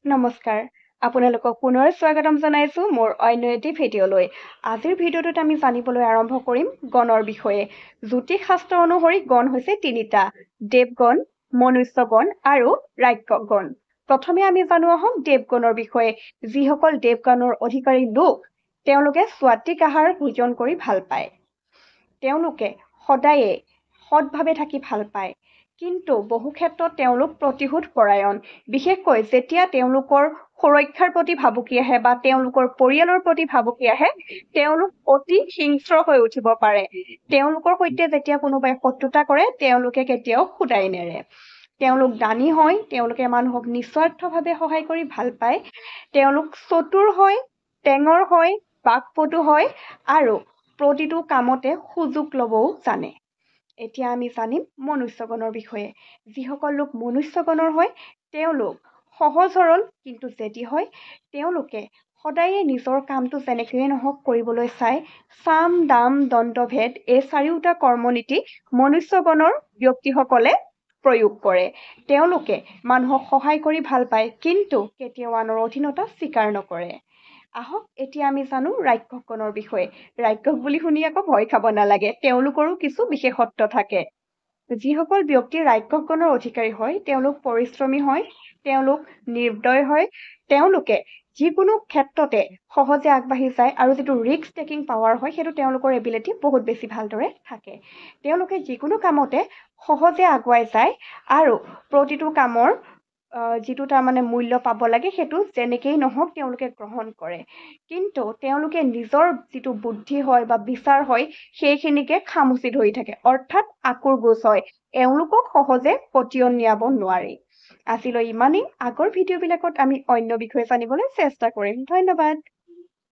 নমস্কাৰ আপোনালোকক পুনৰ স্বাগতম জনাইছো মোৰ অন্য এটি ভিডিঅ'লৈ আজিৰ ভিডিঅ'টোত আমি জানিবলৈ আৰম্ভ কৰিম গণৰ বিষয়ে জ্যোতিষ শাস্ত্ৰ অনুসৰি গণ হৈছে তিনিটা দেৱগণ মনুষ্যগণ আৰু ৰাক্ষসগণ প্ৰথমে আমি জানো আহোম দেৱগণৰ বিষয়ে যিসকল দেৱগণৰ অধিকাৰী লোক তেওঁলোকে স্বাত্বিক আহাৰ ভোজন কৰি ভাল পায় তেওঁলোকে সদায়ে সৎভাৱে থাকি ভাল পায় কিন্তু বহু ক্ষেত্ৰত তেওঁলোক প্ৰতিশোধ পৰায়ণ বিশেষকৈ যেতিয়া তেওঁলোকৰ সুৰক্ষাৰ প্ৰতি ভাবুকি আহে বা তেওঁলোকৰ পৰিয়ালৰ প্ৰতি ভাবুকি আহে তেওঁলোক অতি হিংস্ৰ হৈ উঠিব পাৰে তেওঁলোকৰ সৈতে যেতিয়া কোনোবাই শত্ৰুতা কৰে তেওঁলোকে কেতিয়াও শুদাই নেৰে তেওঁলোক দানী হয় তেওঁলোকে মানুহক নিস্বাৰ্থভাৱে সহায় কৰি ভাল পায় তেওঁলোক চতুৰ হয় টেঙৰ হয় বাকপটু হয় আৰু প্ৰতিটো কামতে সুযোগ ল'বও জানে এতিয়া আমি জানিম মনুষ্যগণৰ বিষয়ে যিসকল লোক মনুষ্যগণৰ হয় তেওঁলোক সহজ সৰল কিন্তু জেদি হয় তেওঁলোকে সদায়ে নিজৰ কামটো যেনেকৈয়ে নহওক কৰিবলৈ চায় চাম দাম দণ্ডভেদ এই চাৰিওটা কৰ্মনীতি মনুষ্যগণৰ ব্যক্তিসকলে প্ৰয়োগ কৰে তেওঁলোকে মানুহক সহায় কৰি ভাল পায় কিন্তু কেতিয়াও আনৰ অধীনতা স্বীকাৰ নকৰে আহক এতিয়া আমি জানো ৰাক্ষসগণৰ বিষয়ে ৰাক্ষস বুলি শুনি আকৌ ভয় খাব নালাগে তেওঁলোকৰো কিছু বিশেষত্ব থাকে যিসকল ব্যক্তি ৰাক্ষসগণৰ অধিকাৰী হয় তেওঁলোক পৰিশ্ৰমী হয় তেওঁলোক নিৰ্দয় হয় তেওঁলোকে যিকোনো ক্ষেত্ৰতে সহজে আগবাঢ়ি যায় আৰু যিটো ৰিস্ক টেকিং পাৱাৰ হয় সেইটো তেওঁলোকৰ এবিলিটি বহুত বেছি ভালদৰে থাকে তেওঁলোকে যিকোনো কামতে সহজে আগুৱাই যায় আৰু প্ৰতিটো কামৰ যিটো তাৰমানে মূল্য পাব লাগে সেইটো যেনেকেই নহওক তেওঁলোকে গ্ৰহণ কৰে কিন্তু তেওঁলোকে নিজৰ যিটো বুদ্ধি হয় বা বিচাৰ হয় সেইখিনিকে খামুচি ধৰি থাকে অৰ্থাৎ আকুৰ গোজ হয় এওঁলোকক সহজে পতিয়ন নিয়াব নোৱাৰি আজিলৈ ইমানেই আগৰ ভিডিঅ'বিলাকত আমি অন্য বিষয়ে জানিবলৈ চেষ্টা কৰিম ধন্যবাদ